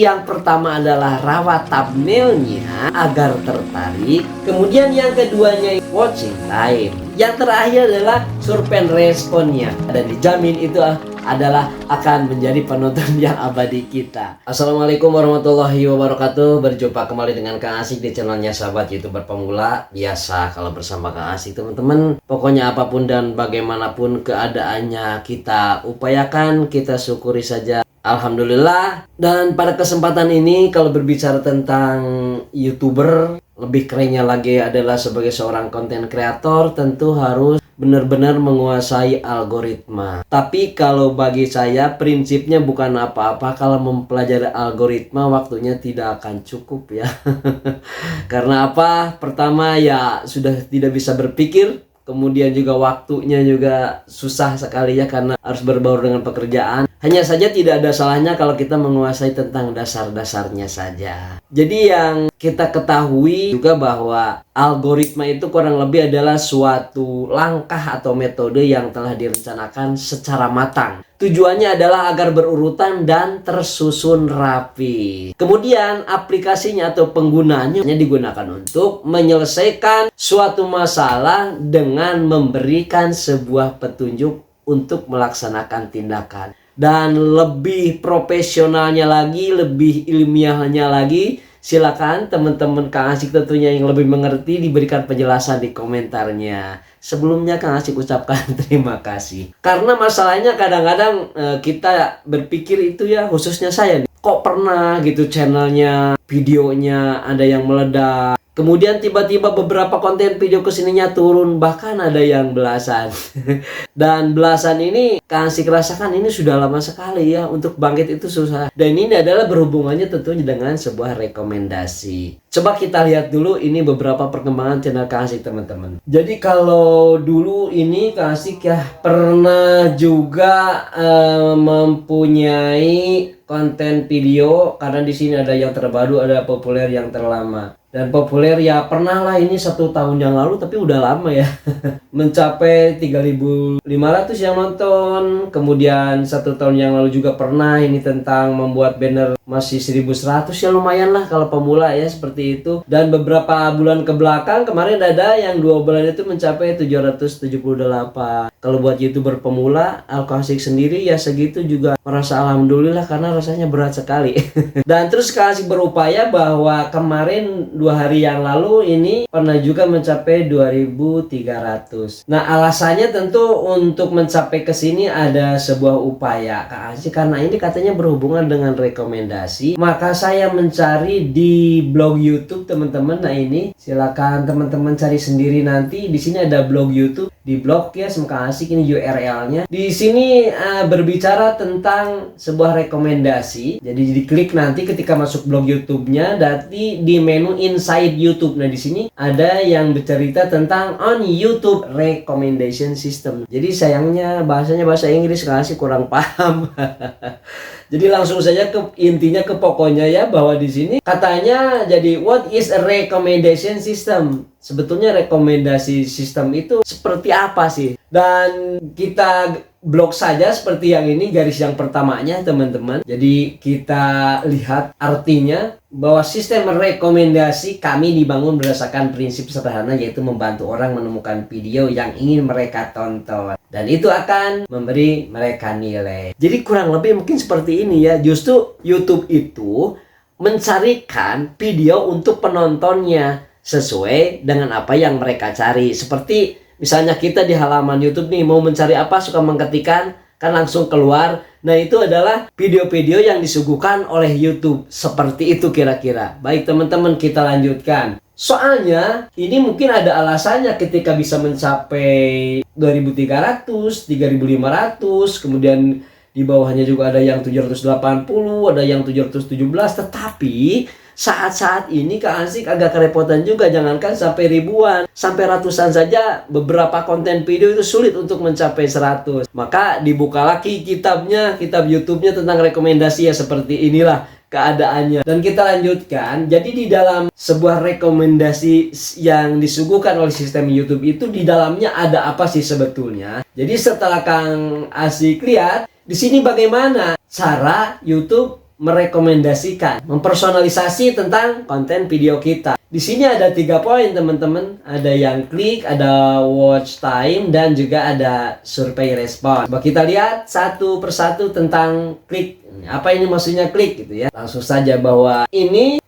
Yang pertama adalah rawat thumbnailnya agar tertarik. Kemudian yang keduanya watching time. Yang terakhir adalah survei responnya. Dan dijamin itu adalah akan menjadi penonton yang abadi kita. Assalamualaikum warahmatullahi wabarakatuh. Berjumpa kembali dengan Kang Asik di channelnya sahabat YouTuber pemula. Biasa kalau bersama Kang Asik teman-teman, pokoknya apapun dan bagaimanapun keadaannya kita upayakan, kita syukuri saja. Alhamdulillah. Dan pada kesempatan ini kalau berbicara tentang YouTuber, lebih kerennya lagi adalah sebagai seorang konten kreator tentu harus benar-benar menguasai algoritma. Tapi kalau bagi saya prinsipnya bukan apa-apa kalau mempelajari algoritma, waktunya tidak akan cukup ya. Karena apa? Pertama ya sudah tidak bisa berpikir. Kemudian juga waktunya juga susah sekali ya karena harus berbaur dengan pekerjaan. Hanya saja tidak ada salahnya kalau kita menguasai tentang dasar-dasarnya saja. Jadi yang kita ketahui juga bahwa algoritma itu kurang lebih adalah suatu langkah atau metode yang telah direncanakan secara matang. Tujuannya adalah agar berurutan dan tersusun rapi. Kemudian aplikasinya atau penggunanya digunakan untuk menyelesaikan suatu masalah dengan memberikan sebuah petunjuk untuk melaksanakan tindakan. Dan lebih profesionalnya lagi, lebih ilmiahnya lagi, silakan teman-teman Kang Asik tentunya yang lebih mengerti diberikan penjelasan di komentarnya. Sebelumnya Kang Asik ucapkan terima kasih. Karena masalahnya kadang-kadang kita berpikir itu ya, khususnya saya nih, kok pernah gitu channelnya, videonya ada yang meledak. Kemudian tiba-tiba beberapa konten video kesininya turun, bahkan ada yang belasan. Dan belasan ini Kang Asik rasakan ini sudah lama sekali ya, untuk bangkit itu susah. Dan ini adalah berhubungannya tentunya dengan sebuah rekomendasi. Coba kita lihat dulu ini beberapa perkembangan channel Kang Asik teman-teman. Jadi kalau dulu ini Kang Asik ya pernah juga mempunyai konten video, karena di sini ada yang terbaru, ada populer, yang terlama. Dan populer ya pernah lah ini 1 tahun yang lalu, tapi udah lama ya. Mencapai 3.500 yang nonton. Kemudian 1 tahun yang lalu juga pernah ini tentang membuat banner, masih 1.100 ya, lumayan lah kalau pemula ya, seperti itu. Dan beberapa bulan ke belakang kemarin ada yang 2 bulan itu mencapai 778. Kalau buat YouTuber pemula, Kang Asik sendiri ya segitu juga merasa alhamdulillah, karena rasanya berat sekali. Dan terus Kang Asik berupaya bahwa kemarin 2 hari yang lalu ini pernah juga mencapai 2.300. Nah alasannya tentu untuk mencapai ke sini ada sebuah upaya Kang Asik, karena ini katanya berhubungan dengan rekomendasi. Maka saya mencari di blog YouTube teman-teman. Nah ini silakan teman-teman cari sendiri nanti. Di sini ada blog YouTube, di blog ya Kang Asik, ini URL-nya. Di sini berbicara tentang sebuah rekomendasi. Jadi diklik nanti ketika masuk blog YouTube-nya, nanti di menu inside YouTube. Nah di sini ada yang bercerita tentang on YouTube recommendation system. Jadi sayangnya bahasanya bahasa Inggris, Kang Asik kurang paham. Jadi langsung saja ke intinya, ke pokoknya ya, bahwa di sini katanya jadi what is a recommendation system? Sebetulnya rekomendasi sistem itu seperti apa sih? Dan kita blok saja seperti yang ini, garis yang pertamanya teman-teman. Jadi kita lihat artinya bahwa sistem rekomendasi kami dibangun berdasarkan prinsip sederhana, yaitu membantu orang menemukan video yang ingin mereka tonton, dan itu akan memberi mereka nilai. Jadi kurang lebih mungkin seperti ini ya. Justru YouTube itu mencarikan video untuk penontonnya sesuai dengan apa yang mereka cari. Seperti misalnya kita di halaman YouTube nih mau mencari apa, suka mengetikkan kan langsung keluar. Nah itu adalah video-video yang disuguhkan oleh YouTube. Seperti itu kira-kira. Baik teman-teman, kita lanjutkan. Soalnya ini mungkin ada alasannya ketika bisa mencapai 2.300, 3.500, kemudian di bawahnya juga ada yang 780, ada yang 717. Tetapi saat-saat ini Kang Asik agak kerepotan juga, jangankan sampai ribuan, sampai ratusan saja beberapa konten video itu sulit untuk mencapai 100. Maka dibuka lagi kitabnya, kitab YouTube-nya tentang rekomendasi ya, seperti inilah keadaannya. Dan kita lanjutkan. Jadi di dalam sebuah rekomendasi yang disuguhkan oleh sistem YouTube itu, di dalamnya ada apa sih sebetulnya? Jadi setelah Kang Asik lihat di sini bagaimana cara YouTube merekomendasikan, mempersonalisasi tentang konten video kita. Di sini ada 3 poin teman-teman. Ada yang klik, ada watch time, dan juga ada survei respon. Coba kita lihat satu persatu tentang klik. Apa ini maksudnya klik gitu ya? Langsung saja bahwa ini,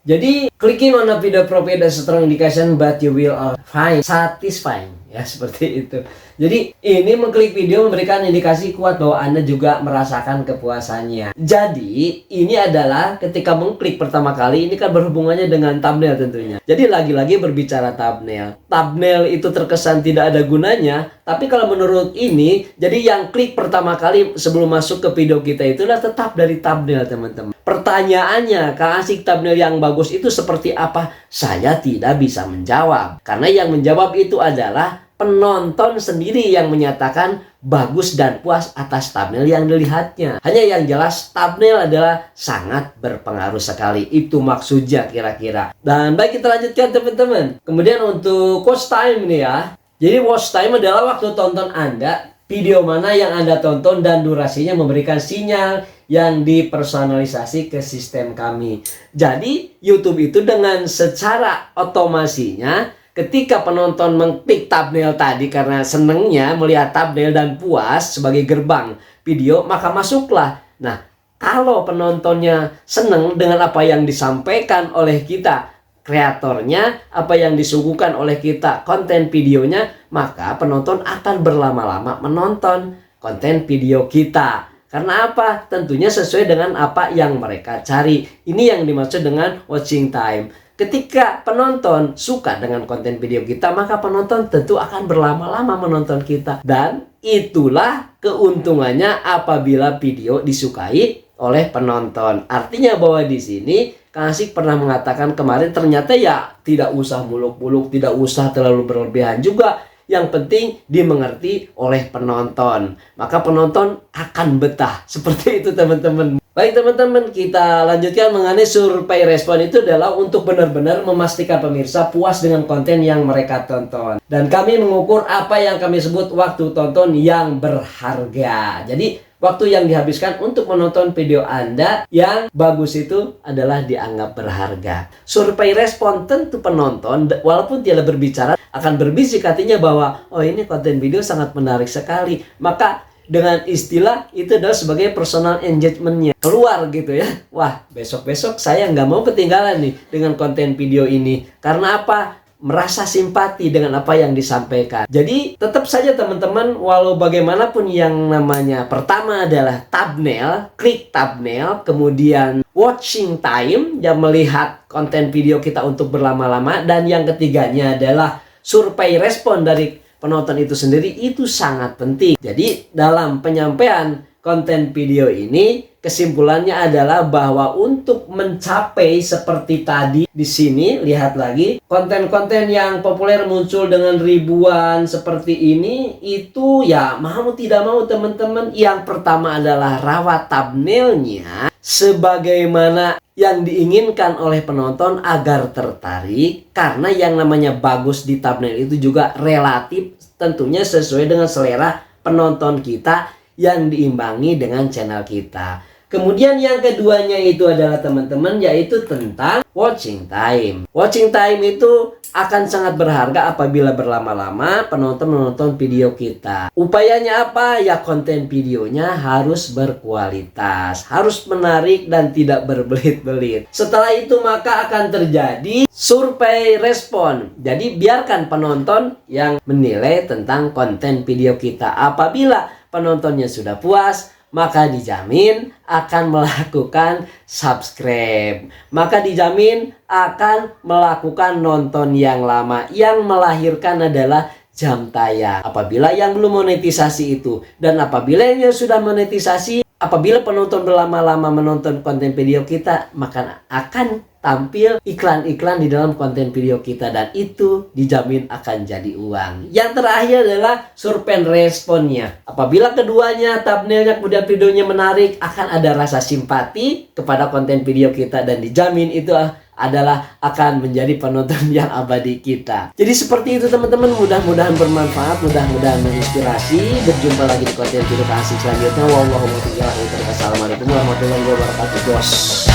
jadi clicking on a video provide a strong indication but you will find satisfying, ya seperti itu. Jadi ini mengklik video memberikan indikasi kuat bahwa Anda juga merasakan kepuasannya. Jadi ini adalah ketika mengklik pertama kali, ini kan berhubungannya dengan thumbnail tentunya. Jadi lagi-lagi berbicara thumbnail. Thumbnail itu terkesan tidak ada gunanya, tapi kalau menurut ini, jadi yang klik pertama kali sebelum masuk ke video kita itulah tetap dari thumbnail teman-teman. Pertanyaannya, keasik thumbnail yang bagus itu seperti apa? Saya tidak bisa menjawab. Karena yang menjawab itu adalah penonton sendiri yang menyatakan bagus dan puas atas thumbnail yang dilihatnya. Hanya yang jelas thumbnail adalah sangat berpengaruh sekali. Itu maksudnya kira-kira. Dan baik, kita lanjutkan teman-teman. Kemudian untuk watch time ini ya. Jadi watch time adalah waktu tonton Anda, video mana yang Anda tonton dan durasinya memberikan sinyal yang dipersonalisasi ke sistem kami. Jadi YouTube itu dengan secara otomasinya ketika penonton mengklik thumbnail tadi karena senengnya melihat thumbnail dan puas sebagai gerbang video, maka masuklah. Nah, kalau penontonnya seneng dengan apa yang disampaikan oleh kita, kreatornya, apa yang disuguhkan oleh kita, konten videonya, maka penonton akan berlama-lama menonton konten video kita. Karena apa? Tentunya sesuai dengan apa yang mereka cari. Ini yang dimaksud dengan watching time. Ketika penonton suka dengan konten video kita, maka penonton tentu akan berlama-lama menonton kita. Dan itulah keuntungannya apabila video disukai oleh penonton. Artinya bahwa di sini Kang Asik pernah mengatakan kemarin, ternyata ya tidak usah muluk-muluk, tidak usah terlalu berlebihan juga. Yang penting dimengerti oleh penonton. Maka penonton akan betah. Seperti itu teman-teman. Baik teman-teman, kita lanjutkan mengenai survei respon. Itu adalah untuk benar-benar memastikan pemirsa puas dengan konten yang mereka tonton. Dan kami mengukur apa yang kami sebut waktu tonton yang berharga. Jadi waktu yang dihabiskan untuk menonton video Anda yang bagus itu adalah dianggap berharga. Survei respon tentu penonton, walaupun tidak berbicara, akan berbisik hatinya bahwa oh ini konten video sangat menarik sekali. Maka dengan istilah itu adalah sebagai personal engagementnya keluar gitu ya. Wah, besok-besok saya nggak mau ketinggalan nih dengan konten video ini. Karena apa? Merasa simpati dengan apa yang disampaikan. Jadi tetap saja teman-teman, walau bagaimanapun yang namanya pertama adalah thumbnail, klik thumbnail, kemudian watching time, yang melihat konten video kita untuk berlama-lama, dan yang ketiganya adalah survei respon dari penonton itu sendiri, itu sangat penting. Jadi dalam penyampaian konten video ini, kesimpulannya adalah bahwa untuk mencapai seperti tadi di sini, lihat lagi konten-konten yang populer muncul dengan ribuan seperti ini, itu ya mau tidak mau teman-teman, yang pertama adalah rawat thumbnailnya sebagaimana yang diinginkan oleh penonton agar tertarik. Karena yang namanya bagus di thumbnail itu juga relatif, tentunya sesuai dengan selera penonton kita yang diimbangi dengan channel kita. Kemudian yang keduanya itu adalah teman-teman, yaitu tentang watching time. Watching time itu akan sangat berharga apabila berlama-lama penonton menonton video kita. Upayanya apa? Ya konten videonya harus berkualitas, harus menarik dan tidak berbelit-belit. Setelah itu maka akan terjadi survei respon. Jadi biarkan penonton yang menilai tentang konten video kita. Apabila penontonnya sudah puas, maka dijamin akan melakukan subscribe. Maka dijamin akan melakukan nonton yang lama. Yang melahirkan adalah jam tayang. Apabila yang belum monetisasi itu, dan apabila yang sudah monetisasi, apabila penonton berlama-lama menonton konten video kita, maka akan tampil iklan-iklan di dalam konten video kita, dan itu dijamin akan jadi uang. Yang terakhir adalah survei responnya. Apabila keduanya, thumbnailnya kemudian videonya menarik, akan ada rasa simpati kepada konten video kita, dan dijamin itu adalah akan menjadi penonton yang abadi kita. Jadi seperti itu teman-teman, mudah-mudahan bermanfaat, mudah-mudahan menginspirasi. Berjumpa lagi di konten video asik selanjutnya. Wassalamualaikum warahmatullahi wabarakatuh, bos.